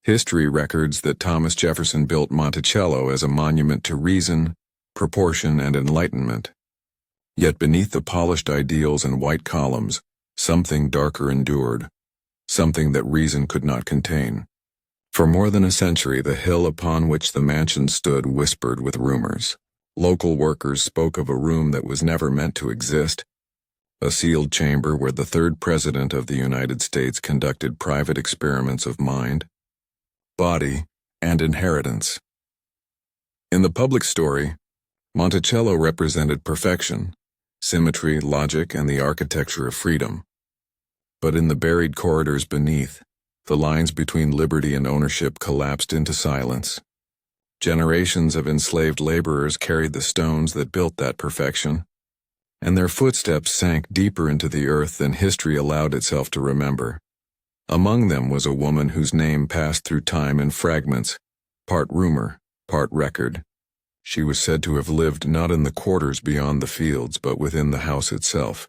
History records that Thomas Jefferson built Monticello as a monument to reason, proportion, and enlightenment. Yet beneath the polished ideals and white columns, something darker endured, something that reason could not contain. For more than a century, the hill upon which the mansion stood whispered with rumors. Local workers spoke of a room that was never meant to exist, a sealed chamber where the third president of the United States conducted private experiments of mind, body, and inheritance. In the public story, Monticello represented perfection, symmetry, logic, and the architecture of freedom. But in the buried corridors beneath, the lines between liberty and ownership collapsed into silence. Generations of enslaved laborers carried the stones that built that perfection, and their footsteps sank deeper into the earth than history allowed itself to remember. Among them was a woman whose name passed through time in fragments, part rumor, part record. She was said to have lived not in the quarters beyond the fields, but within the house itself,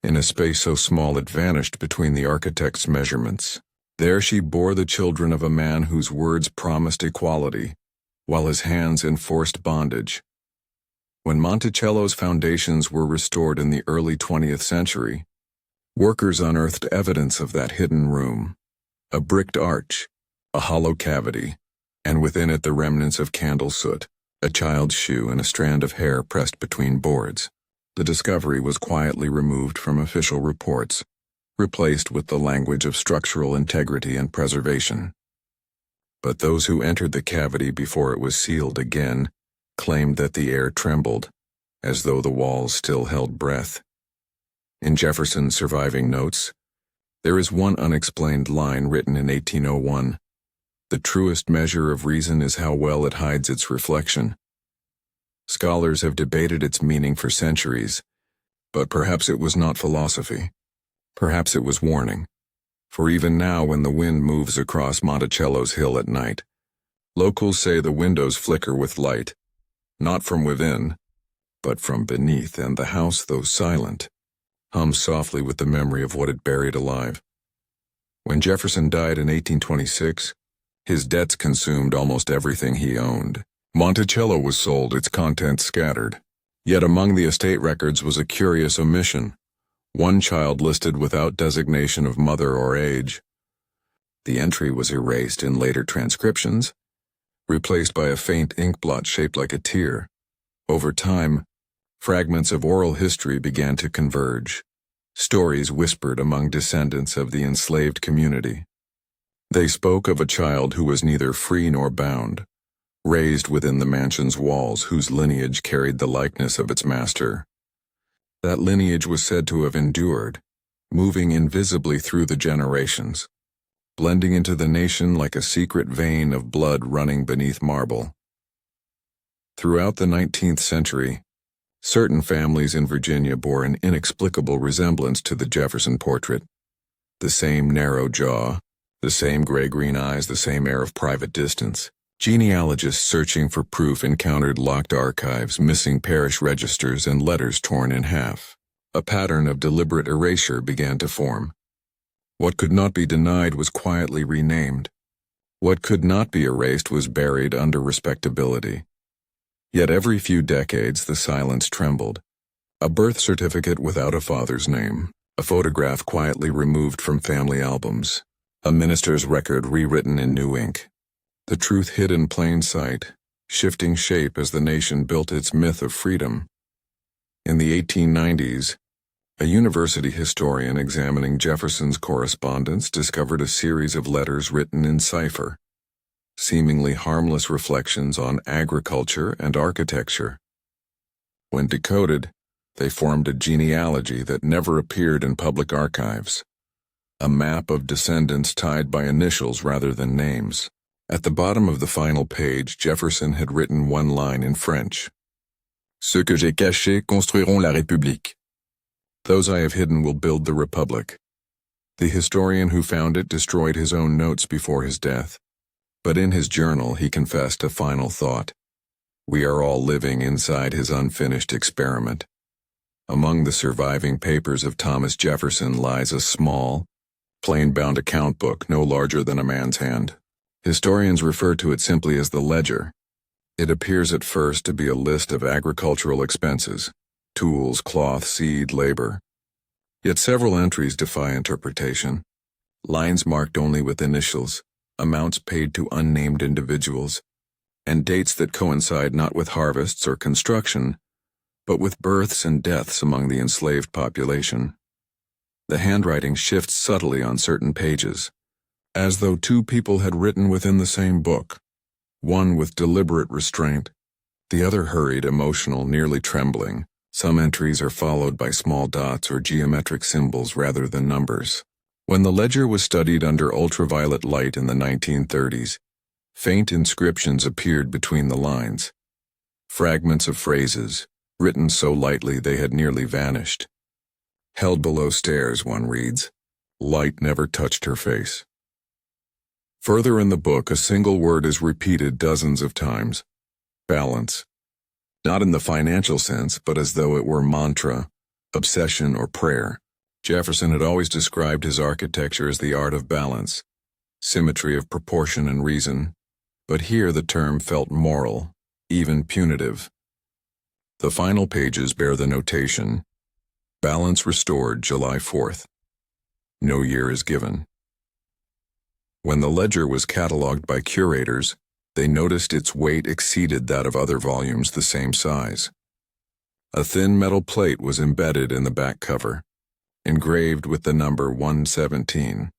in a space so small it vanished between the architect's measurements. There she bore the children of a man whose words promised equality, while his hands enforced bondage. When Monticello's foundations were restored in the early 20th century, workers unearthed evidence of that hidden room, a bricked arch, a hollow cavity, and within it the remnants of candle soot, a child's shoe, and a strand of hair pressed between boards. The discovery was quietly removed from official reports, replaced with the language of structural integrity and preservation. But those who entered the cavity before it was sealed again claimed that the air trembled, as though the walls still held breath. In Jefferson's surviving notes, there is one unexplained line written in 1801. The truest measure of reason is how well it hides its reflection. Scholars have debated its meaning for centuries, but perhaps it was not philosophy. Perhaps it was warning. For even now, when the wind moves across Monticello's hill at night, locals say the windows flicker with light, not from within, but from beneath, and the house, though silent, hums softly with the memory of what it buried alive. When Jefferson died in 1826, his debts consumed almost everything he owned. Monticello was sold, its contents scattered. Yet among the estate records was a curious omission. One child listed without designation of mother or age. The entry was erased in later transcriptions, replaced by a faint ink blot shaped like a tear. Over time, fragments of oral history began to converge, stories whispered among descendants of the enslaved community. They spoke of a child who was neither free nor bound, raised within the mansion's walls, whose lineage carried the likeness of its master. That lineage was said to have endured, moving invisibly through the generations, blending into the nation like a secret vein of blood running beneath marble. Throughout the 19th century, certain families in Virginia bore an inexplicable resemblance to the Jefferson portrait. The same narrow jaw, the same gray-green eyes, the same air of private distance. Genealogists searching for proof encountered locked archives, missing parish registers, and letters torn in half. A pattern of deliberate erasure began to form. What could not be denied was quietly renamed. What could not be erased was buried under respectability. Yet every few decades the silence trembled. A birth certificate without a father's name, a photograph quietly removed from family albums, a minister's record rewritten in new ink. The truth hid in plain sight, shifting shape as the nation built its myth of freedom. In the 1890s, a university historian examining Jefferson's correspondence discovered a series of letters written in cipher, seemingly harmless reflections on agriculture and architecture. When decoded, they formed a genealogy that never appeared in public archives, a map of descendants tied by initials rather than names. At the bottom of the final page, Jefferson had written one line in French. Ceux que j'ai cachés construiront la République. Those I have hidden will build the Republic. The historian who found it destroyed his own notes before his death, but in his journal he confessed a final thought. We are all living inside his unfinished experiment. Among the surviving papers of Thomas Jefferson lies a small, plain-bound account book no larger than a man's hand. Historians refer to it simply as the ledger. It appears at first to be a list of agricultural expenses: tools, cloth, seed, labor. Yet several entries defy interpretation. Lines marked only with initials, amounts paid to unnamed individuals, and dates that coincide not with harvests or construction, but with births and deaths among the enslaved population. The handwriting shifts subtly on certain pages, as though two people had written within the same book, one with deliberate restraint, the other hurried, emotional, nearly trembling. Some entries are followed by small dots or geometric symbols rather than numbers. When the ledger was studied under ultraviolet light in the 1930s, faint inscriptions appeared between the lines. Fragments of phrases, written so lightly they had nearly vanished. Held below stairs, one reads, "Light never touched her face." Further in the book, a single word is repeated dozens of times: balance. Not in the financial sense, but as though it were mantra, obsession, or prayer. Jefferson had always described his architecture as the art of balance, symmetry of proportion and reason, but here the term felt moral, even punitive. The final pages bear the notation, "Balance restored July 4th. No year is given." When the ledger was catalogued by curators, they noticed its weight exceeded that of other volumes the same size. A thin metal plate was embedded in the back cover, engraved with the number 117.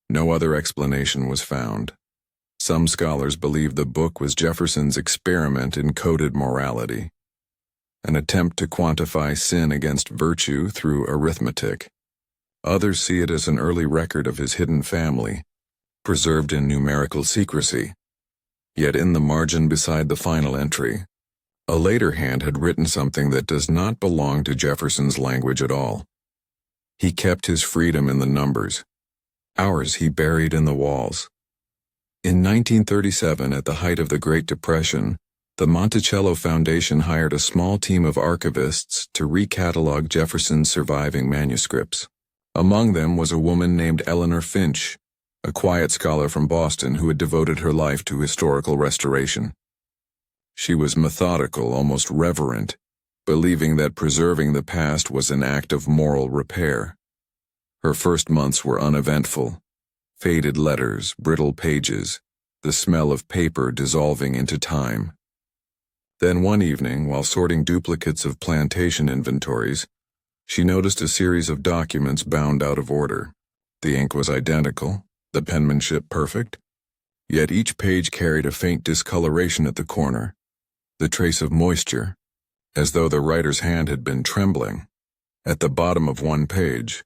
No other explanation was found. Some scholars believe the book was Jefferson's experiment in coded morality, an attempt to quantify sin against virtue through arithmetic. Others see it as an early record of his hidden family, preserved in numerical secrecy. Yet in the margin beside the final entry, a later hand had written something that does not belong to Jefferson's language at all. He kept his freedom in the numbers. Ours he buried in the walls. In 1937, at the height of the Great Depression, the Monticello Foundation hired a small team of archivists to recatalog Jefferson's surviving manuscripts. Among them was a woman named Eleanor Finch, a quiet scholar from Boston who had devoted her life to historical restoration. She was methodical, almost reverent, believing that preserving the past was an act of moral repair. Her first months were uneventful. Faded letters, brittle pages, the smell of paper dissolving into time. Then one evening, while sorting duplicates of plantation inventories, she noticed a series of documents bound out of order. The ink was identical, the penmanship perfect, yet each page carried a faint discoloration at the corner, the trace of moisture, as though the writer's hand had been trembling. At the bottom of one page,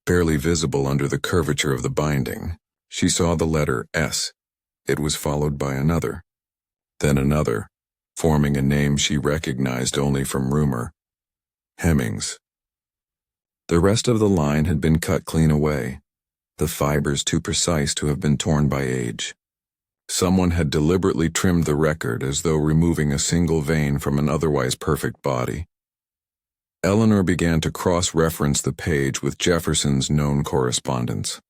barely visible under the curvature of the binding, she saw the letter S. It was followed by another, then another, forming a name she recognized only from rumor: Hemmings. The rest of the line had been cut clean away, the fibers too precise to have been torn by age. Someone had deliberately trimmed the record as though removing a single vein from an otherwise perfect body. Eleanor began to cross-reference the page with Jefferson's known correspondence.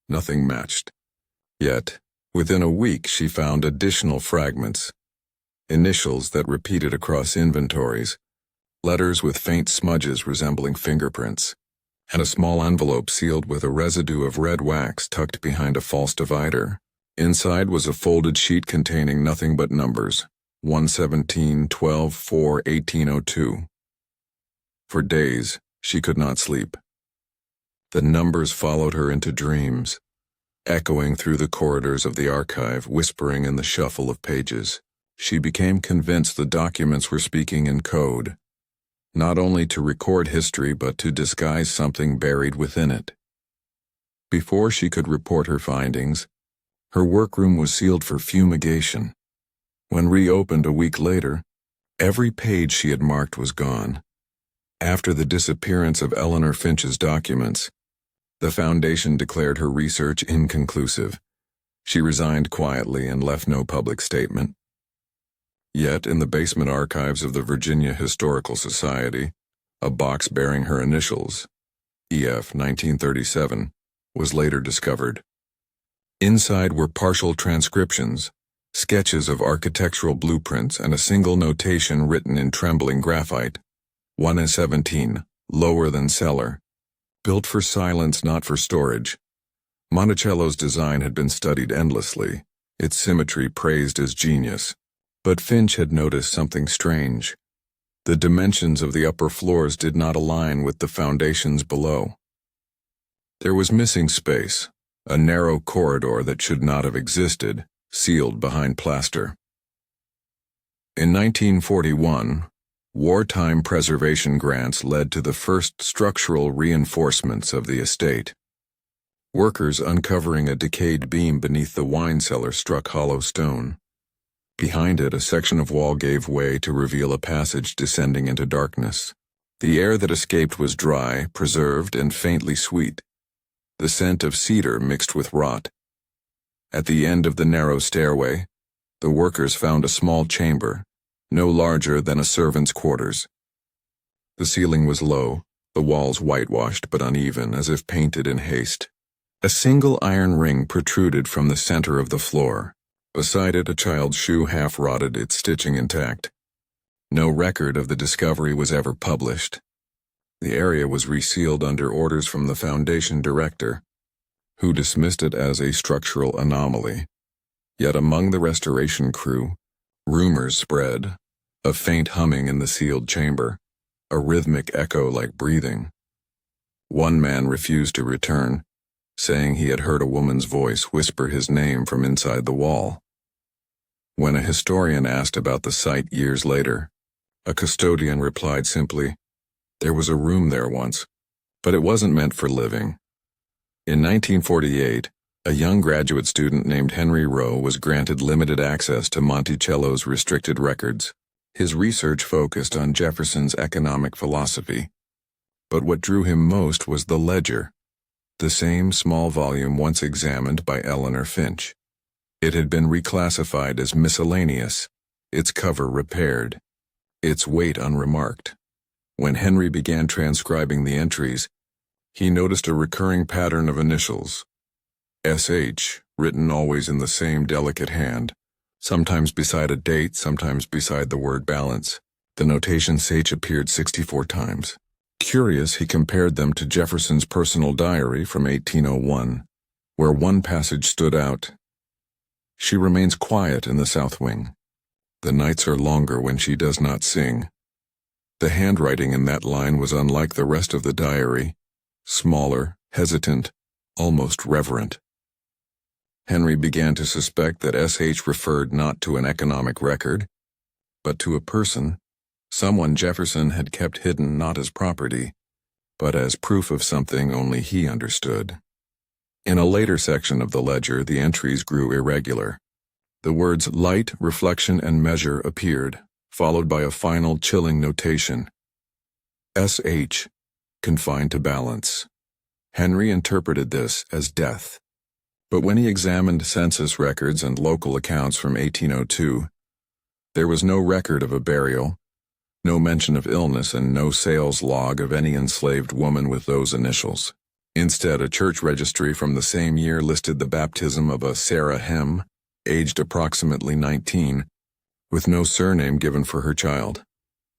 Nothing matched. Yet, within a week she found additional fragments, initials that repeated across inventories, letters with faint smudges resembling fingerprints, and a small envelope sealed with a residue of red wax tucked behind a false divider. Inside was a folded sheet containing nothing but numbers: 117, 12, 4, 1802. For days, she could not sleep. The numbers followed her into dreams, echoing through the corridors of the archive, whispering in the shuffle of pages. She became convinced the documents were speaking in code, not only to record history but to disguise something buried within it. Before she could report her findings, her workroom was sealed for fumigation. When reopened a week later, every page she had marked was gone. After the disappearance of Eleanor Finch's documents, the Foundation declared her research inconclusive. She resigned quietly and left no public statement. Yet, in the basement archives of the Virginia Historical Society, a box bearing her initials, EF 1937, was later discovered. Inside were partial transcriptions, sketches of architectural blueprints, and a single notation written in trembling graphite. 1:17, lower than cellar. Built for silence, not for storage. Monticello's design had been studied endlessly, its symmetry praised as genius. But Finch had noticed something strange. The dimensions of the upper floors did not align with the foundations below. There was missing space, a narrow corridor that should not have existed, sealed behind plaster. In 1941, wartime preservation grants led to the first structural reinforcements of the estate. Workers uncovering a decayed beam beneath the wine cellar struck hollow stone. Behind it, a section of wall gave way to reveal a passage descending into darkness. The air that escaped was dry, preserved, and faintly sweet, the scent of cedar mixed with rot. At the end of the narrow stairway, the workers found a small chamber, no larger than a servant's quarters. The ceiling was low, the walls whitewashed but uneven, as if painted in haste. A single iron ring protruded from the center of the floor. Beside it, a child's shoe half-rotted, its stitching intact. No record of the discovery was ever published. The area was resealed under orders from the Foundation director, who dismissed it as a structural anomaly. Yet among the restoration crew, rumors spread, a faint humming in the sealed chamber, a rhythmic echo like breathing. One man refused to return, saying he had heard a woman's voice whisper his name from inside the wall. When a historian asked about the site years later, a custodian replied simply, "There was a room there once, but it wasn't meant for living." In 1948, a young graduate student named Henry Rowe was granted limited access to Monticello's restricted records. His research focused on Jefferson's economic philosophy. But what drew him most was the ledger, the same small volume once examined by Eleanor Finch. It had been reclassified as miscellaneous, its cover repaired, its weight unremarked. When Henry began transcribing the entries, he noticed a recurring pattern of initials. SH, written always in the same delicate hand, sometimes beside a date, sometimes beside the word balance. The notation SH appeared 64 times. Curious, he compared them to Jefferson's personal diary from 1801, where one passage stood out. "She remains quiet in the south wing. The nights are longer when she does not sing." The handwriting in that line was unlike the rest of the diary, smaller, hesitant, almost reverent. Henry began to suspect that SH referred not to an economic record, but to a person, someone Jefferson had kept hidden not as property, but as proof of something only he understood. In a later section of the ledger, the entries grew irregular. The words light, reflection, and measure appeared, followed by a final chilling notation. SH, confined to balance. Henry interpreted this as death. But when he examined census records and local accounts from 1802, there was no record of a burial, no mention of illness, and no sales log of any enslaved woman with those initials. Instead, a church registry from the same year listed the baptism of a Sarah Hem, aged approximately 19, with no surname given for her child.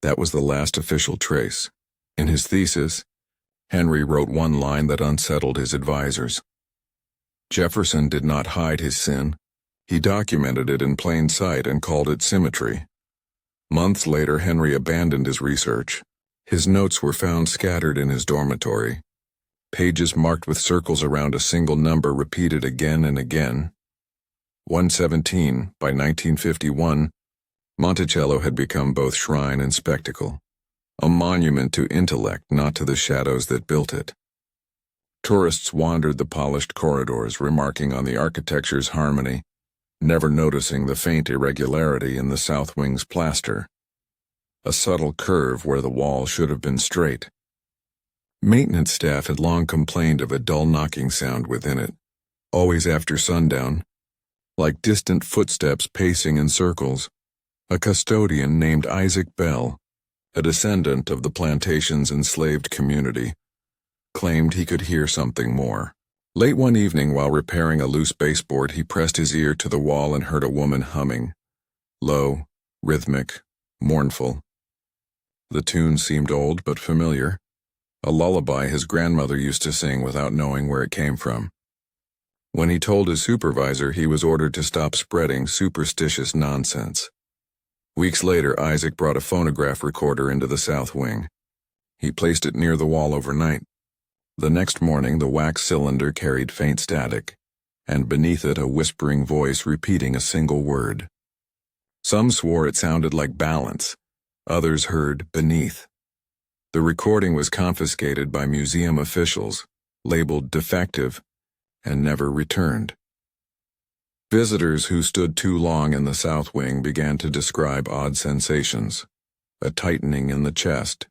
That was the last official trace. In his thesis, Henry wrote one line that unsettled his advisors. Jefferson did not hide his sin. He documented it in plain sight and called it symmetry. Months later, Henry abandoned his research. His notes were found scattered in his dormitory, pages marked with circles around a single number repeated again and again. 117, by 1951, Monticello had become both shrine and spectacle, a monument to intellect, not to the shadows that built it. Tourists wandered the polished corridors, remarking on the architecture's harmony, never noticing the faint irregularity in the south wing's plaster, a subtle curve where the wall should have been straight. Maintenance staff had long complained of a dull knocking sound within it, always after sundown, like distant footsteps pacing in circles. A custodian named Isaac Bell, a descendant of the plantation's enslaved community, claimed he could hear something more. Late one evening, while repairing a loose baseboard, he pressed his ear to the wall and heard a woman humming. Low, rhythmic, mournful. The tune seemed old but familiar, a lullaby his grandmother used to sing without knowing where it came from. When he told his supervisor, he was ordered to stop spreading superstitious nonsense. Weeks later, Isaac brought a phonograph recorder into the south wing. He placed it near the wall overnight. The next morning, the wax cylinder carried faint static, and beneath it a whispering voice repeating a single word. Some swore it sounded like balance. Others heard beneath. The recording was confiscated by museum officials, labeled defective, and never returned. Visitors who stood too long in the south wing began to describe odd sensations: a tightening in the chest,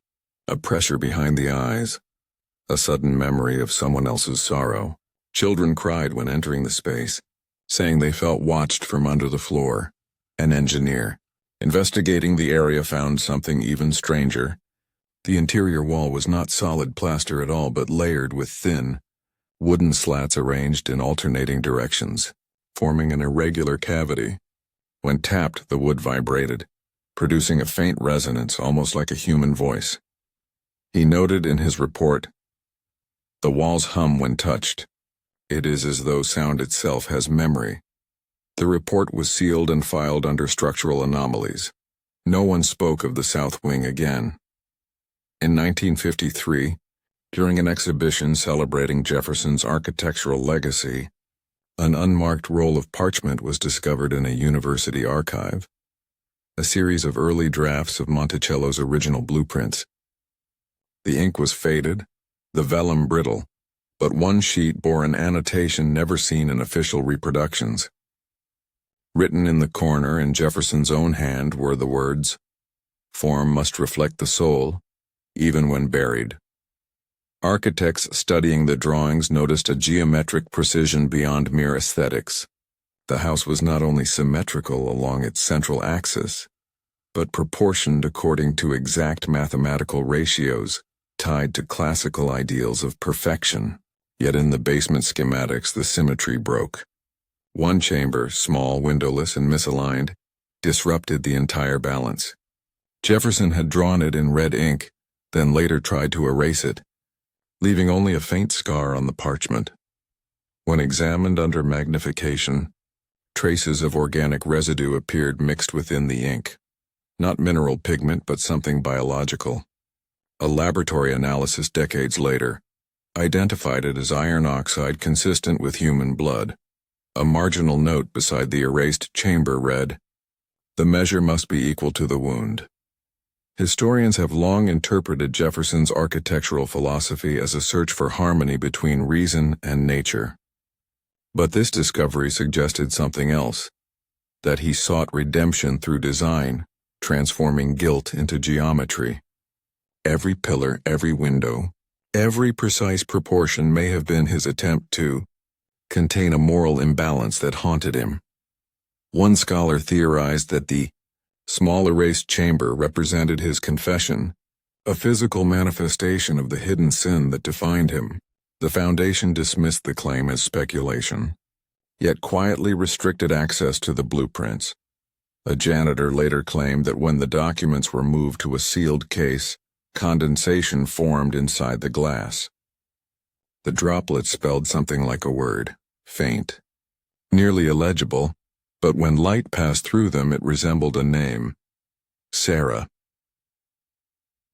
a pressure behind the eyes, a sudden memory of someone else's sorrow. Children cried when entering the space, saying they felt watched from under the floor. An engineer, investigating the area, found something even stranger. The interior wall was not solid plaster at all, but layered with thin, wooden slats arranged in alternating directions, forming an irregular cavity. When tapped, the wood vibrated, producing a faint resonance almost like a human voice. He noted in his report, "The walls hum when touched. It is as though sound itself has memory." The report was sealed and filed under structural anomalies. No one spoke of the south wing again. In 1953, during an exhibition celebrating Jefferson's architectural legacy, an unmarked roll of parchment was discovered in a university archive, a series of early drafts of Monticello's original blueprints. The ink was faded, the vellum brittle, but one sheet bore an annotation never seen in official reproductions. Written in the corner in Jefferson's own hand were the words, "Form must reflect the soul, even when buried." Architects studying the drawings noticed a geometric precision beyond mere aesthetics. The house was not only symmetrical along its central axis, but proportioned according to exact mathematical ratios tied to classical ideals of perfection. Yet in the basement schematics, the symmetry broke. One chamber, small, windowless, and misaligned, disrupted the entire balance. Jefferson had drawn it in red ink, then later tried to erase it, leaving only a faint scar on the parchment. When examined under magnification, traces of organic residue appeared mixed within the ink. Not mineral pigment, but something biological. A laboratory analysis decades later identified it as iron oxide consistent with human blood. A marginal note beside the erased chamber read, "The measure must be equal to the wound." Historians have long interpreted Jefferson's architectural philosophy as a search for harmony between reason and nature. But this discovery suggested something else, that he sought redemption through design, transforming guilt into geometry. Every pillar, every window, every precise proportion may have been his attempt to contain a moral imbalance that haunted him. One scholar theorized that the small erased chamber represented his confession, a physical manifestation of the hidden sin that defined him. The Foundation dismissed the claim as speculation, yet quietly restricted access to the blueprints. A janitor later claimed that when the documents were moved to a sealed case, condensation formed inside the glass. The droplets spelled something like a word, faint, nearly illegible, but when light passed through them it resembled a name, Sarah.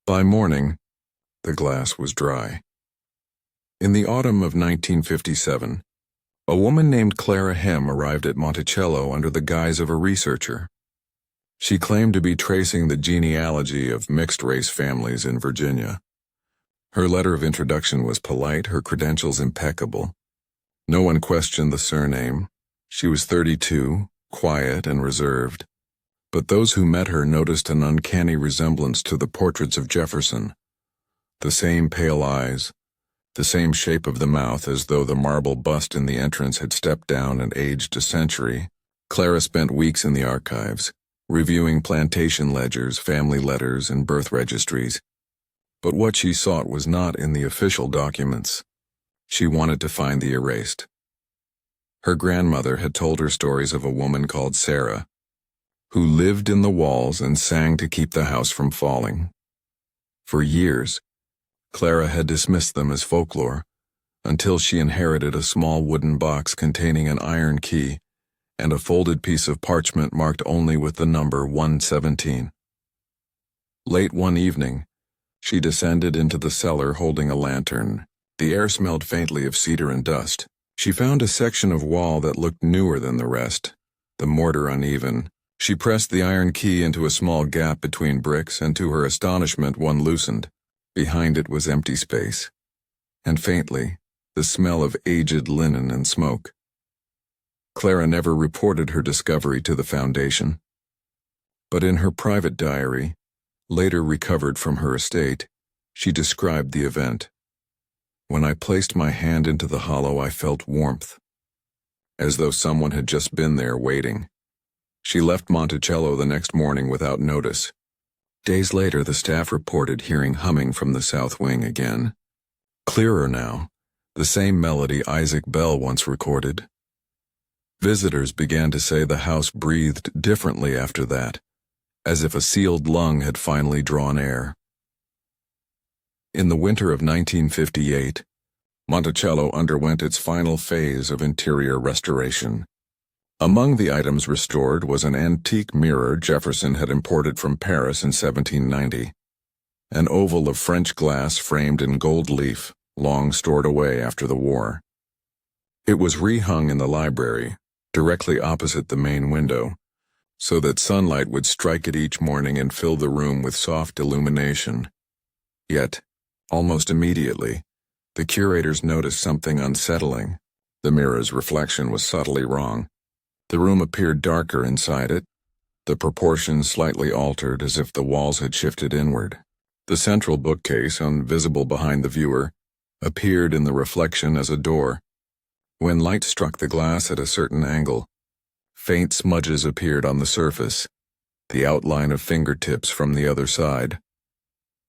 By morning, the glass was dry. In the autumn of 1957, a woman named Clara Hem arrived at Monticello under the guise of a researcher. She claimed to be tracing the genealogy of mixed-race families in Virginia. Her letter of introduction was polite, her credentials impeccable. No one questioned the surname. She was 32, quiet and reserved. But those who met her noticed an uncanny resemblance to the portraits of Jefferson. The same pale eyes, the same shape of the mouth, as though the marble bust in the entrance had stepped down and aged a century. Clara spent weeks in the archives, reviewing plantation ledgers, family letters, and birth registries. But what she sought was not in the official documents. She wanted to find the erased. Her grandmother had told her stories of a woman called Sarah, who lived in the walls and sang to keep the house from falling. For years, Clara had dismissed them as folklore, until she inherited a small wooden box containing an iron key and a folded piece of parchment marked only with the number 117. Late one evening, she descended into the cellar holding a lantern. The air smelled faintly of cedar and dust. She found a section of wall that looked newer than the rest, the mortar uneven. She pressed the iron key into a small gap between bricks, and to her astonishment one loosened. Behind it was empty space, and faintly, the smell of aged linen and smoke. Clara never reported her discovery to the Foundation, but in her private diary, later recovered from her estate, she described the event. When I placed my hand into the hollow, I felt warmth, as though someone had just been there waiting. She left Monticello the next morning without notice. Days later, the staff reported hearing humming from the south wing again. Clearer now, the same melody Isaac Bell once recorded. Visitors began to say the house breathed differently after that, as if a sealed lung had finally drawn air. In the winter of 1958, Monticello underwent its final phase of interior restoration. Among the items restored was an antique mirror Jefferson had imported from Paris in 1790, an oval of French glass framed in gold leaf, long stored away after the war. It was rehung in the library, directly opposite the main window, so that sunlight would strike it each morning and fill the room with soft illumination. Yet, almost immediately, the curators noticed something unsettling. The mirror's reflection was subtly wrong. The room appeared darker inside it, the proportions slightly altered as if the walls had shifted inward. The central bookcase, invisible behind the viewer, appeared in the reflection as a door. When light struck the glass at a certain angle, faint smudges appeared on the surface, the outline of fingertips from the other side.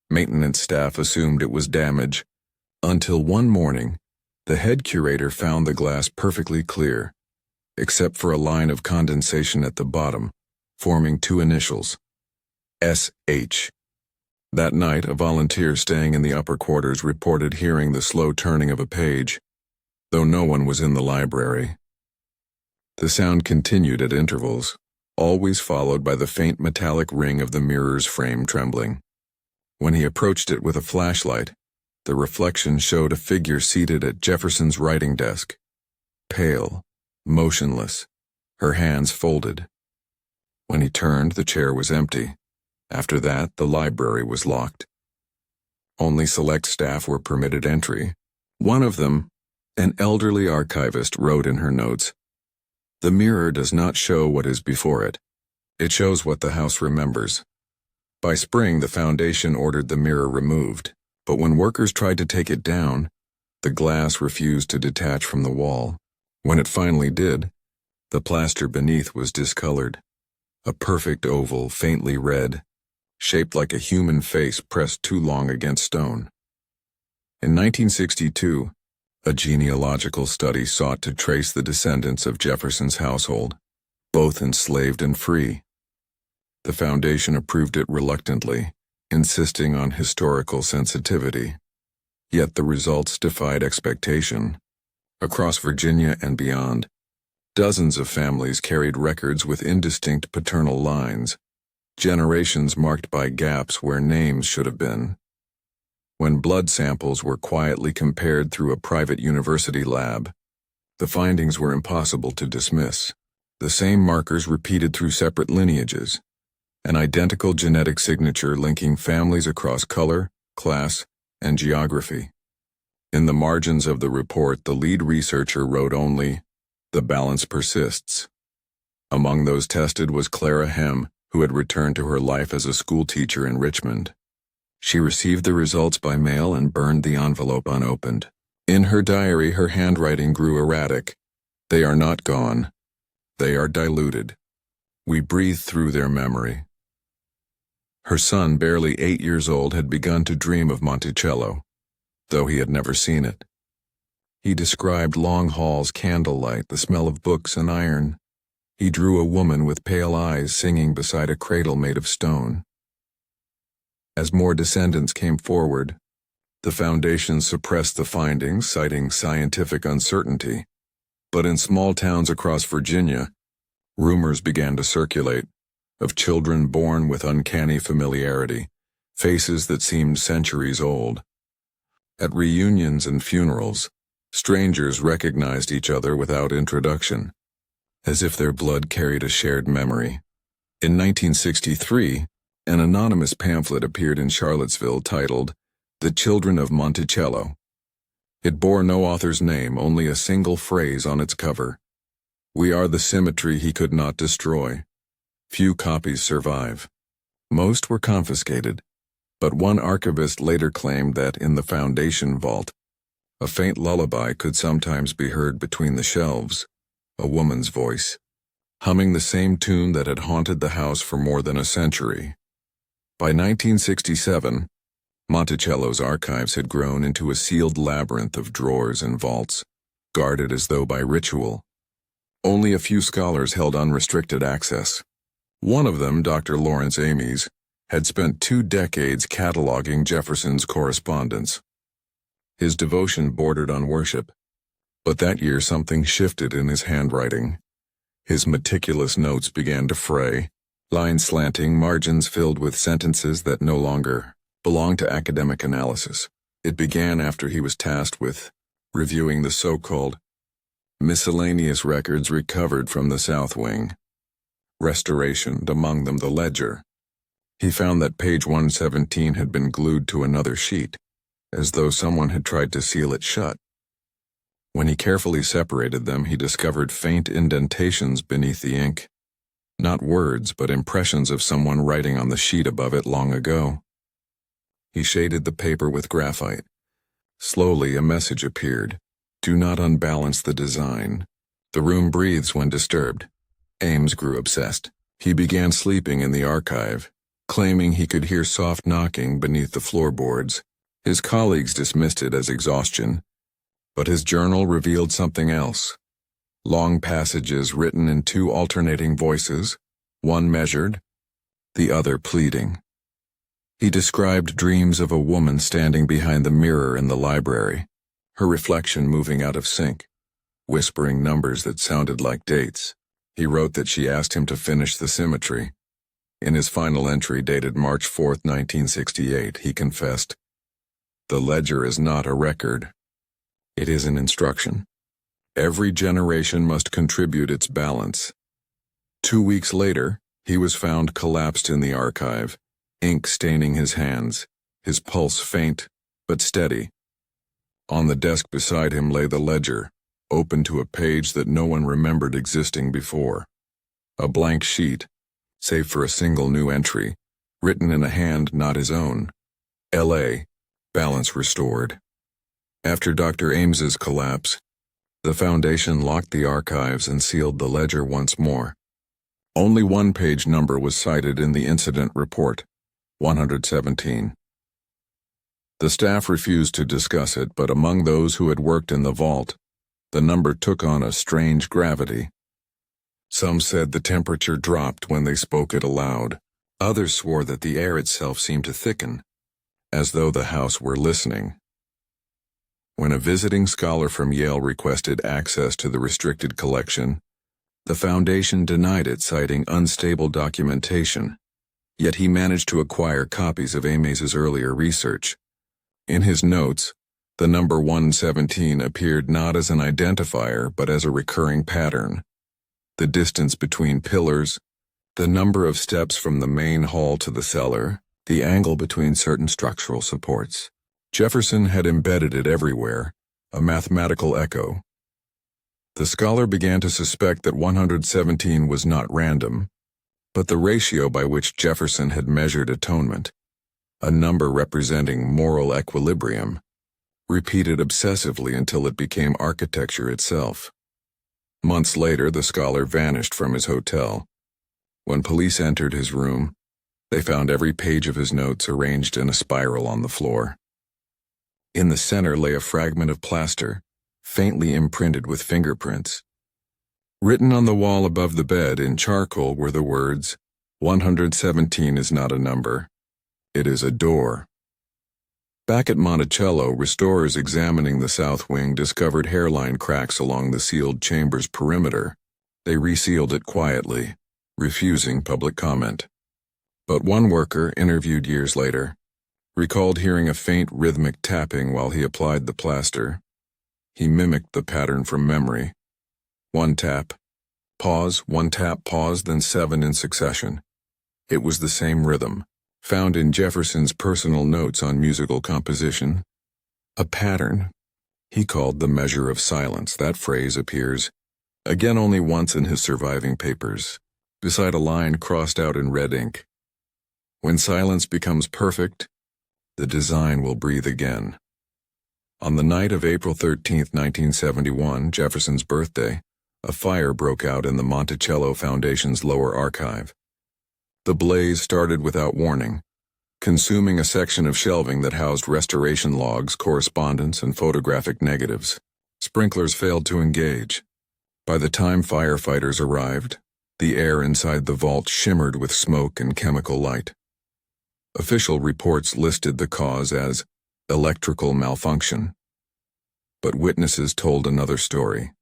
Maintenance staff assumed it was damage, until one morning, the head curator found the glass perfectly clear, except for a line of condensation at the bottom, forming two initials, S.H. That night, a volunteer staying in the upper quarters reported hearing the slow turning of a page, though no one was in the library. The sound continued at intervals, always followed by the faint metallic ring of the mirror's frame trembling. When he approached it with a flashlight, the reflection showed a figure seated at Jefferson's writing desk, pale, motionless, her hands folded. When he turned, the chair was empty. After that, the library was locked. Only select staff were permitted entry. One of them, an elderly archivist, wrote in her notes, "The mirror does not show what is before it. It shows what the house remembers." By spring, the Foundation ordered the mirror removed, but when workers tried to take it down, the glass refused to detach from the wall. When it finally did, the plaster beneath was discolored, a perfect oval, faintly red, shaped like a human face pressed too long against stone. In 1962, a genealogical study sought to trace the descendants of Jefferson's household, both enslaved and free. The Foundation approved it reluctantly, insisting on historical sensitivity. Yet the results defied expectation. Across Virginia and beyond, dozens of families carried records with indistinct paternal lines, generations marked by gaps where names should have been. When blood samples were quietly compared through a private university lab, the findings were impossible to dismiss. The same markers repeated through separate lineages, an identical genetic signature linking families across color, class, and geography. In the margins of the report, the lead researcher wrote only, "The balance persists." Among those tested was Clara Hem, who had returned to her life as a schoolteacher in Richmond. She received the results by mail and burned the envelope unopened. In her diary, her handwriting grew erratic. "They are not gone. They are diluted. We breathe through their memory." Her son, barely 8 years old, had begun to dream of Monticello, though he had never seen it. He described long halls, candlelight, the smell of books and iron. He drew a woman with pale eyes singing beside a cradle made of stone. As more descendants came forward, the Foundation suppressed the findings, citing scientific uncertainty. But in small towns across Virginia, rumors began to circulate of children born with uncanny familiarity, faces that seemed centuries old. At reunions and funerals, strangers recognized each other without introduction, as if their blood carried a shared memory. In 1963, an anonymous pamphlet appeared in Charlottesville titled, "The Children of Monticello." It bore no author's name, only a single phrase on its cover. "We are the symmetry he could not destroy." Few copies survive. Most were confiscated, but one archivist later claimed that in the Foundation vault, a faint lullaby could sometimes be heard between the shelves, a woman's voice, humming the same tune that had haunted the house for more than a century. By 1967, Monticello's archives had grown into a sealed labyrinth of drawers and vaults, guarded as though by ritual. Only a few scholars held unrestricted access. One of them, Dr. Lawrence Ames, had spent 2 decades cataloging Jefferson's correspondence. His devotion bordered on worship, but that year something shifted in his handwriting. His meticulous notes began to fray, lines slanting, margins filled with sentences that no longer belonged to academic analysis. It began after he was tasked with reviewing the so-called miscellaneous records recovered from the South Wing. Restoration, among them the ledger. He found that page 117 had been glued to another sheet, as though someone had tried to seal it shut. When he carefully separated them, he discovered faint indentations beneath the ink. Not words, but impressions of someone writing on the sheet above it long ago. He shaded the paper with graphite. Slowly, a message appeared. "Do not unbalance the design. The room breathes when disturbed." Ames grew obsessed. He began sleeping in the archive, claiming he could hear soft knocking beneath the floorboards. His colleagues dismissed it as exhaustion, but his journal revealed something else. Long passages written in 2 alternating voices, one measured, the other pleading. He described dreams of a woman standing behind the mirror in the library, her reflection moving out of sync, whispering numbers that sounded like dates. He wrote that she asked him to finish the symmetry. In his final entry dated March 4, 1968, he confessed, "The ledger is not a record. It is an instruction. Every generation must contribute its balance." 2 weeks later, he was found collapsed in the archive, ink staining his hands, his pulse faint but steady. On the desk beside him lay the ledger, open to a page that no one remembered existing before. A blank sheet, save for a single new entry, written in a hand not his own. L.A., balance restored. After Dr. Ames's collapse, the Foundation locked the archives and sealed the ledger once more. Only one page number was cited in the incident report, 117. The staff refused to discuss it, but among those who had worked in the vault, the number took on a strange gravity. Some said the temperature dropped when they spoke it aloud. Others swore that the air itself seemed to thicken, as though the house were listening. When a visiting scholar from Yale requested access to the restricted collection, the Foundation denied it, citing unstable documentation. Yet he managed to acquire copies of Ames's earlier research. In his notes, the number 117 appeared not as an identifier but as a recurring pattern. The distance between pillars, the number of steps from the main hall to the cellar, the angle between certain structural supports. Jefferson had embedded it everywhere, a mathematical echo. The scholar began to suspect that 117 was not random, but the ratio by which Jefferson had measured atonement, a number representing moral equilibrium, repeated obsessively until it became architecture itself. Months later, the scholar vanished from his hotel. When police entered his room, they found every page of his notes arranged in a spiral on the floor. In the center lay a fragment of plaster, faintly imprinted with fingerprints. Written on the wall above the bed in charcoal were the words, "117 is not a number. It is a door." Back at Monticello, restorers examining the south wing discovered hairline cracks along the sealed chamber's perimeter. They resealed it quietly, refusing public comment. But one worker, interviewed years later, recalled hearing a faint rhythmic tapping while he applied the plaster. He mimicked the pattern from memory. One tap, pause, one tap, pause, then 7 in succession. It was the same rhythm, found in Jefferson's personal notes on musical composition. A pattern he called the measure of silence. That phrase appears again only once in his surviving papers, beside a line crossed out in red ink. When silence becomes perfect, the design will breathe again. On the night of April 13, 1971, Jefferson's birthday, a fire broke out in the Monticello Foundation's lower archive. The blaze started without warning, consuming a section of shelving that housed restoration logs, correspondence, and photographic negatives. Sprinklers failed to engage. By the time firefighters arrived, the air inside the vault shimmered with smoke and chemical light. Official reports listed the cause as electrical malfunction. But witnesses told another story.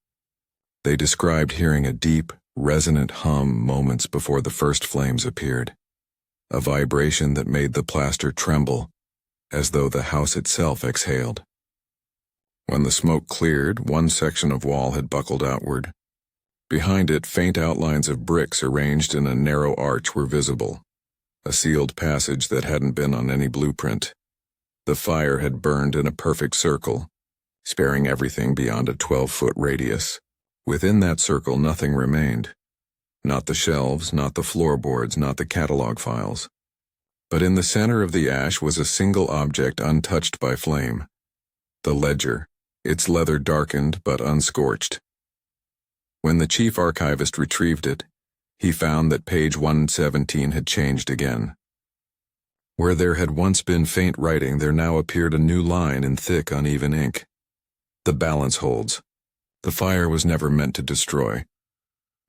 They described hearing a deep, resonant hum moments before the first flames appeared, a vibration that made the plaster tremble, as though the house itself exhaled. When the smoke cleared, one section of wall had buckled outward. Behind it, faint outlines of bricks arranged in a narrow arch were visible, a sealed passage that hadn't been on any blueprint. The fire had burned in a perfect circle, sparing everything beyond a 12-foot radius. Within that circle, nothing remained. Not the shelves, not the floorboards, not the catalog files. But in the center of the ash was a single object untouched by flame. The ledger, its leather darkened but unscorched. When the chief archivist retrieved it, he found that page 117 had changed again. Where there had once been faint writing, there now appeared a new line in thick, uneven ink. The balance holds. The fire was never meant to destroy.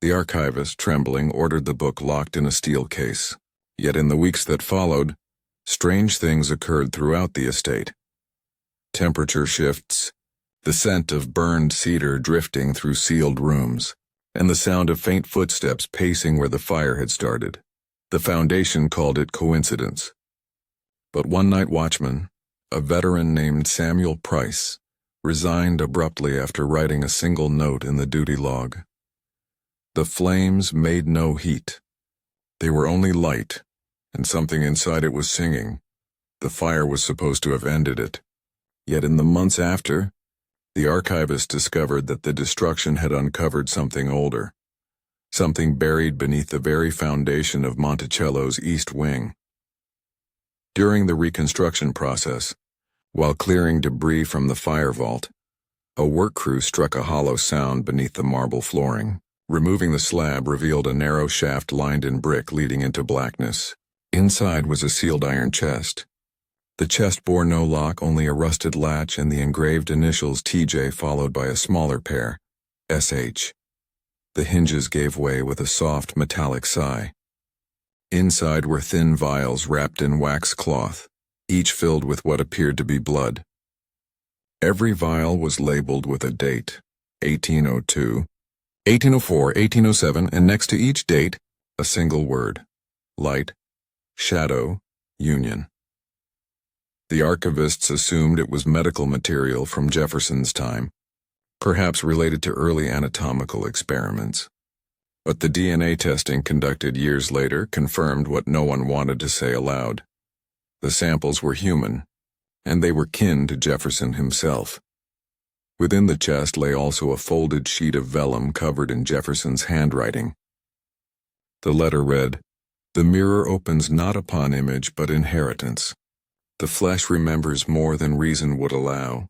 The archivist, trembling, ordered the book locked in a steel case. Yet in the weeks that followed, strange things occurred throughout the estate. Temperature shifts, the scent of burned cedar drifting through sealed rooms, and the sound of faint footsteps pacing where the fire had started. The foundation called it coincidence. But one night watchman, a veteran named Samuel Price, resigned abruptly after writing a single note in the duty log. The flames made no heat. They were only light, and something inside it was singing. The fire was supposed to have ended it. Yet in the months after, the archivist discovered that the destruction had uncovered something older, something buried beneath the very foundation of Monticello's east wing. During the reconstruction process, while clearing debris from the fire vault, a work crew struck a hollow sound beneath the marble flooring. Removing the slab revealed a narrow shaft lined in brick leading into blackness. Inside was a sealed iron chest. The chest bore no lock, only a rusted latch and the engraved initials TJ followed by a smaller pair, SH. The hinges gave way with a soft metallic sigh. Inside were thin vials wrapped in wax cloth, each filled with what appeared to be blood. Every vial was labeled with a date, 1802, 1804, 1807, and next to each date, a single word, light, shadow, union. The archivists assumed it was medical material from Jefferson's time, perhaps related to early anatomical experiments. But the DNA testing conducted years later confirmed what no one wanted to say aloud. The samples were human, and they were kin to Jefferson himself. Within the chest lay also a folded sheet of vellum covered in Jefferson's handwriting. The letter read, "The mirror opens not upon image but inheritance. The flesh remembers more than reason would allow.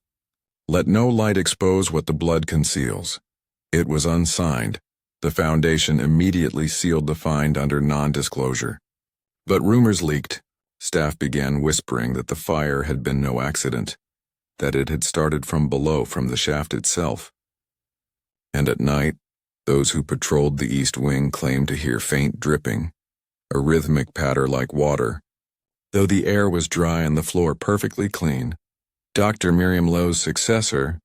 Let no light expose what the blood conceals." It was unsigned. The foundation immediately sealed the find under non-disclosure. But rumors leaked. Staff began whispering that the fire had been no accident. that it had started from below, from the shaft itself. And at night, those who patrolled the east wing claimed to hear faint dripping, a rhythmic patter like water. Though the air was dry and the floor perfectly clean, Dr. Miriam Lowe's successor,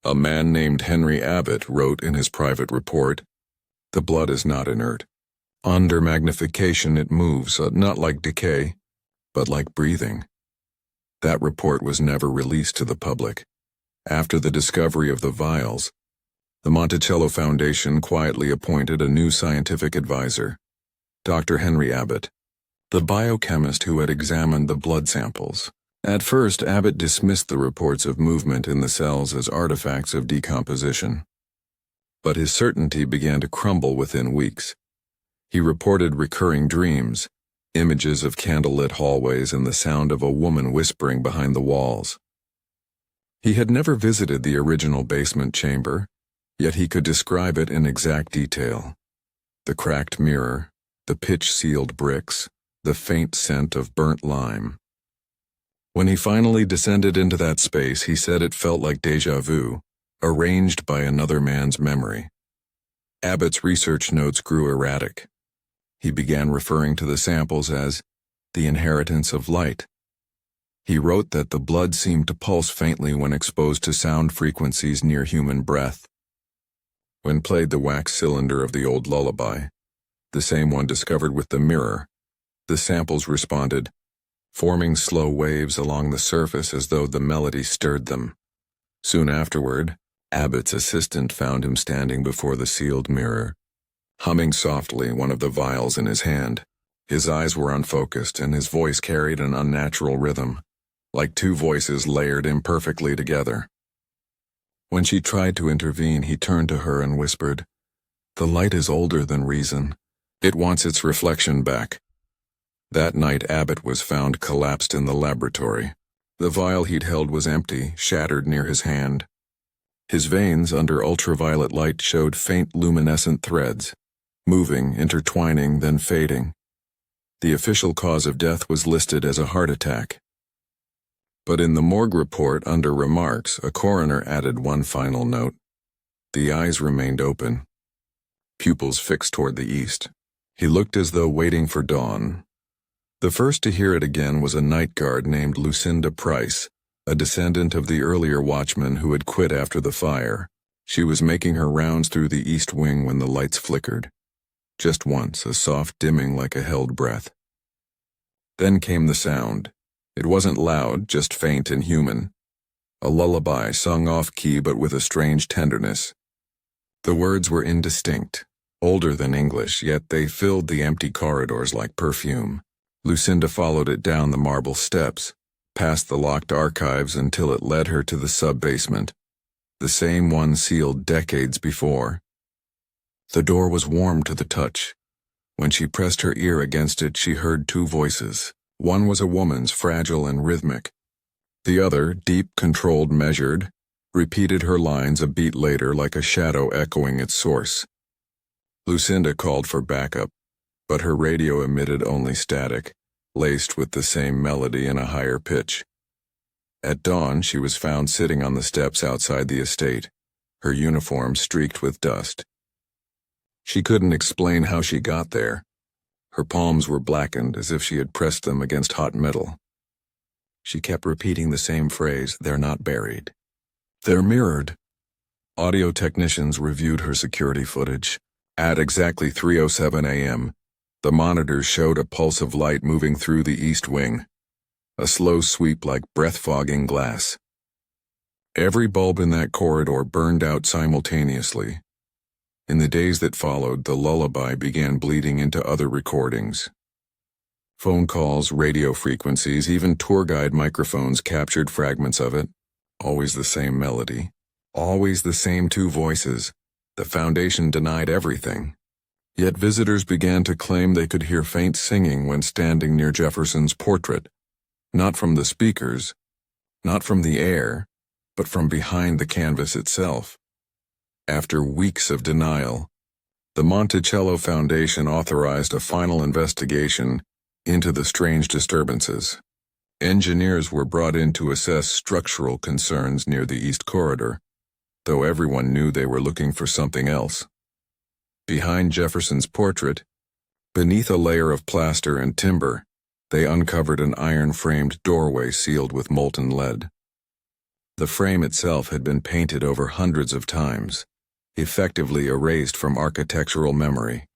a man named Henry Abbott, wrote in his private report, "The blood is not inert. Under magnification it moves, not like decay, but like breathing." That report was never released to the public. After the discovery of the vials, the Monticello Foundation quietly appointed a new scientific advisor, Dr. Henry Abbott, the biochemist who had examined the blood samples. At first, Abbott dismissed the reports of movement in the cells as artifacts of decomposition. But his certainty began to crumble within weeks. He reported recurring dreams, images of candlelit hallways and the sound of a woman whispering behind the walls. He had never visited the original basement chamber, yet he could describe it in exact detail. The cracked mirror, the pitch-sealed bricks, the faint scent of burnt lime. When he finally descended into that space, he said it felt like déjà vu, arranged by another man's memory. Abbott's research notes grew erratic. He began referring to the samples as the inheritance of light. He wrote that the blood seemed to pulse faintly when exposed to sound frequencies near human breath. When played the wax cylinder of the old lullaby, the same one discovered with the mirror, the samples responded, forming slow waves along the surface as though the melody stirred them. Soon afterward, Abbott's assistant found him standing before the sealed mirror, humming softly, one of the vials in his hand. His eyes were unfocused, and his voice carried an unnatural rhythm, like two voices layered imperfectly together. When she tried to intervene, he turned to her and whispered, "The light is older than reason. It wants its reflection back." That night, Abbott was found collapsed in the laboratory. The vial he'd held was empty, shattered near his hand. His veins, under ultraviolet light, showed faint luminescent threads, moving, intertwining, then fading. The official cause of death was listed as a heart attack. But in the morgue report, under remarks, a coroner added one final note. The eyes remained open, pupils fixed toward the east. He looked as though waiting for dawn. The first to hear it again was a night guard named Lucinda Price, a descendant of the earlier watchman who had quit after the fire. She was making her rounds through the east wing when the lights flickered. Just once, a soft dimming like a held breath. Then came the sound. It wasn't loud, just faint and human. A lullaby sung off-key but with a strange tenderness. The words were indistinct, older than English, yet they filled the empty corridors like perfume. Lucinda followed it down the marble steps, past the locked archives until it led her to the sub-basement, the same one sealed decades before. The door was warm to the touch. When she pressed her ear against it, she heard two voices. One was a woman's, fragile and rhythmic. The other, deep, controlled, measured, repeated her lines a beat later like a shadow echoing its source. Lucinda called for backup, but her radio emitted only static, laced with the same melody in a higher pitch. At dawn, she was found sitting on the steps outside the estate, her uniform streaked with dust. She couldn't explain how she got there. Her palms were blackened as if she had pressed them against hot metal. She kept repeating the same phrase, "They're not buried. They're mirrored." Audio technicians reviewed her security footage. At exactly 3:07 a.m., the monitors showed a pulse of light moving through the east wing, a slow sweep like breath-fogging glass. Every bulb in that corridor burned out simultaneously. In the days that followed, the lullaby began bleeding into other recordings. Phone calls, radio frequencies, even tour guide microphones captured fragments of it. Always the same melody. Always the same two voices. The Foundation denied everything. Yet visitors began to claim they could hear faint singing when standing near Jefferson's portrait. Not from the speakers, not from the air, but from behind the canvas itself. After weeks of denial, the Monticello Foundation authorized a final investigation into the strange disturbances. Engineers were brought in to assess structural concerns near the East Corridor, though everyone knew they were looking for something else. Behind Jefferson's portrait, beneath a layer of plaster and timber, they uncovered an iron-framed doorway sealed with molten lead. The frame itself had been painted over hundreds of times, effectively erased from architectural memory.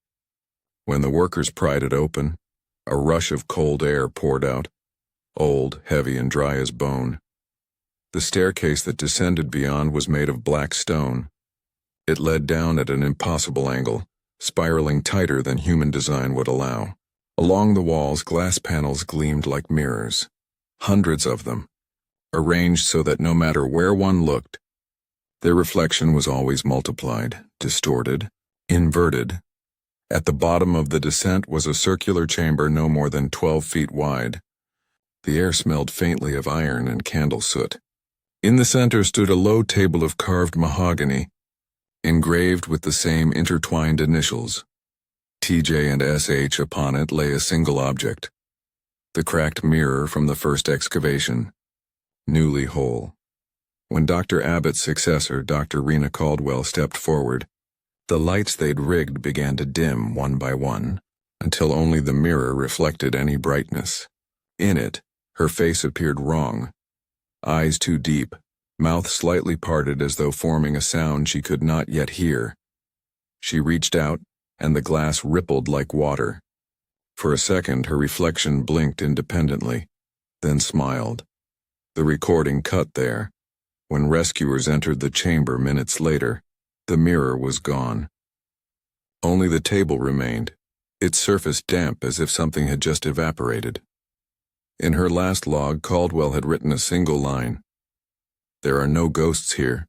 When the workers pried it open, a rush of cold air poured out, old, heavy, and dry as bone. The staircase that descended beyond was made of black stone. It led down at an impossible angle, spiraling tighter than human design would allow. Along the walls, glass panels gleamed like mirrors, hundreds of them, arranged so that no matter where one looked, their reflection was always multiplied, distorted, inverted. At the bottom of the descent was a circular chamber no more than 12 feet wide. The air smelled faintly of iron and candle soot. In the center stood a low table of carved mahogany, engraved with the same intertwined initials. TJ and SH. Upon it lay a single object, the cracked mirror from the first excavation, newly whole. When Dr. Abbott's successor, Dr. Rena Caldwell, stepped forward, the lights they'd rigged began to dim one by one, until only the mirror reflected any brightness. In it, her face appeared wrong, eyes too deep, mouth slightly parted as though forming a sound she could not yet hear. She reached out, and the glass rippled like water. For a second, her reflection blinked independently, then smiled. The recording cut there. When rescuers entered the chamber minutes later, the mirror was gone. Only the table remained, its surface damp as if something had just evaporated. In her last log, Caldwell had written a single line. "There are no ghosts here,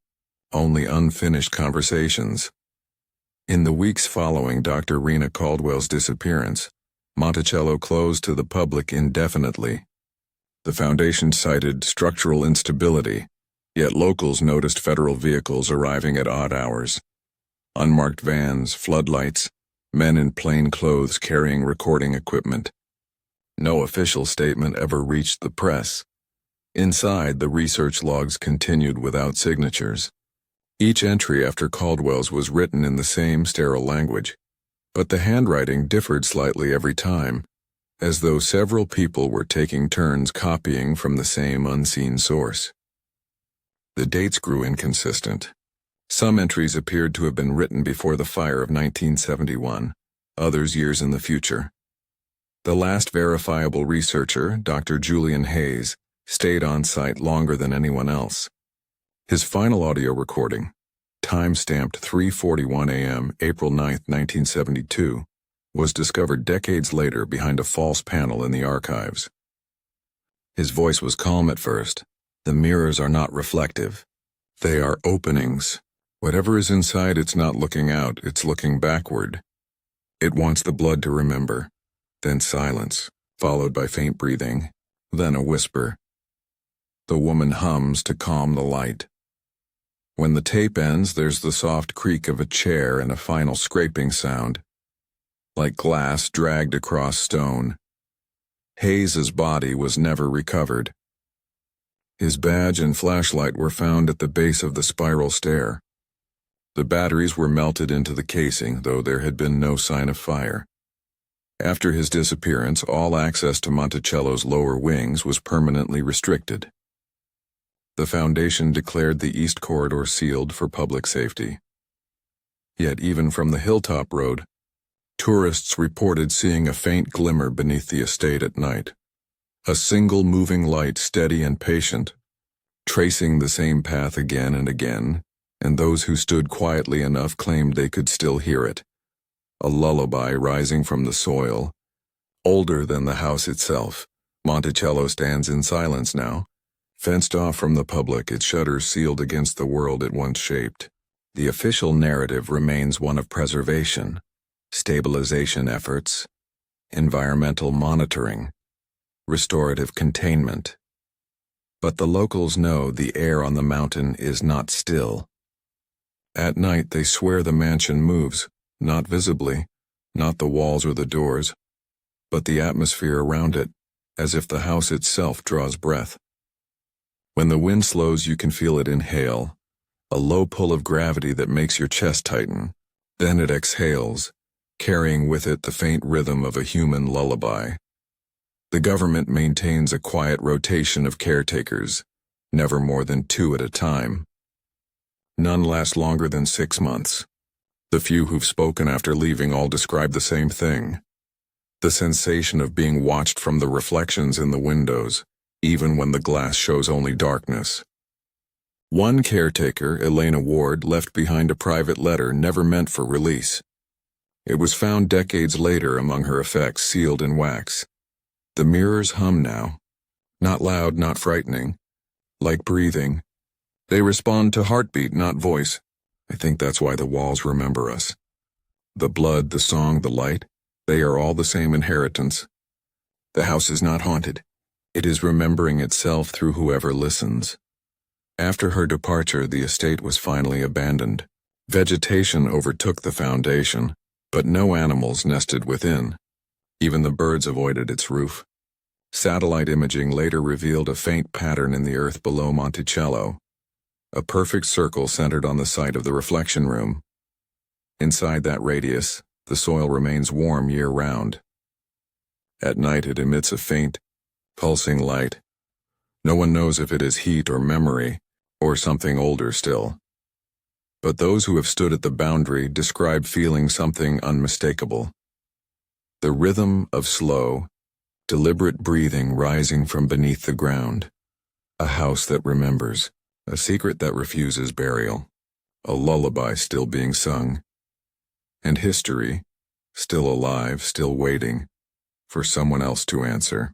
only unfinished conversations." In the weeks following Dr. Rena Caldwell's disappearance, Monticello closed to the public indefinitely. The Foundation cited structural instability, yet locals noticed federal vehicles arriving at odd hours. Unmarked vans, floodlights, men in plain clothes carrying recording equipment. No official statement ever reached the press. Inside, the research logs continued without signatures. Each entry after Caldwell's was written in the same sterile language, but the handwriting differed slightly every time, as though several people were taking turns copying from the same unseen source. The dates grew inconsistent. Some entries appeared to have been written before the fire of 1971, others years in the future. The last verifiable researcher, Dr. Julian Hayes, stayed on site longer than anyone else. His final audio recording, time-stamped 3:41 a.m., April 9, 1972, was discovered decades later behind a false panel in the archives. His voice was calm at first. "The mirrors are not reflective. They are openings. Whatever is inside, it's not looking out, it's looking backward. It wants the blood to remember." Then silence, followed by faint breathing, then a whisper. The woman hums to calm the light. When the tape ends, there's the soft creak of a chair and a final scraping sound, like glass dragged across stone. Hayes's body was never recovered. His badge and flashlight were found at the base of the spiral stair. The batteries were melted into the casing, though there had been no sign of fire. After his disappearance, all access to Monticello's lower wings was permanently restricted. The Foundation declared the East Corridor sealed for public safety. Yet even from the hilltop road, tourists reported seeing a faint glimmer beneath the estate at night. A single moving light, steady and patient, tracing the same path again and again, and those who stood quietly enough claimed they could still hear it. A lullaby rising from the soil. Older than the house itself, Monticello stands in silence now, fenced off from the public, its shutters sealed against the world it once shaped. The official narrative remains one of preservation, stabilization efforts, environmental monitoring, restorative containment. But the locals know the air on the mountain is not still. At night they swear the mansion moves, not visibly, not the walls or the doors, but the atmosphere around it, as if the house itself draws breath. When the wind slows, you can feel it inhale, a low pull of gravity that makes your chest tighten. Then it exhales, carrying with it the faint rhythm of a human lullaby. The government maintains a quiet rotation of caretakers, never more than 2 at a time. None last longer than 6 months. The few who've spoken after leaving all describe the same thing. The sensation of being watched from the reflections in the windows, even when the glass shows only darkness. One caretaker, Elena Ward, left behind a private letter never meant for release. It was found decades later among her effects, sealed in wax. The mirrors hum now. Not loud, not frightening. Like breathing. They respond to heartbeat, not voice. I think that's why the walls remember us. The blood, the song, the light, they are all the same inheritance. The house is not haunted. It is remembering itself through whoever listens. After her departure, the estate was finally abandoned. Vegetation overtook the foundation, but no animals nested within. Even the birds avoided its roof. Satellite imaging later revealed a faint pattern in the earth below Monticello, a perfect circle centered on the site of the reflection room. Inside that radius, the soil remains warm year-round. At night it emits a faint, pulsing light. No one knows if it is heat or memory, or something older still. But those who have stood at the boundary describe feeling something unmistakable. The rhythm of slow, deliberate breathing rising from beneath the ground. A house that remembers, a secret that refuses burial, a lullaby still being sung, and history, still alive, still waiting, for someone else to answer.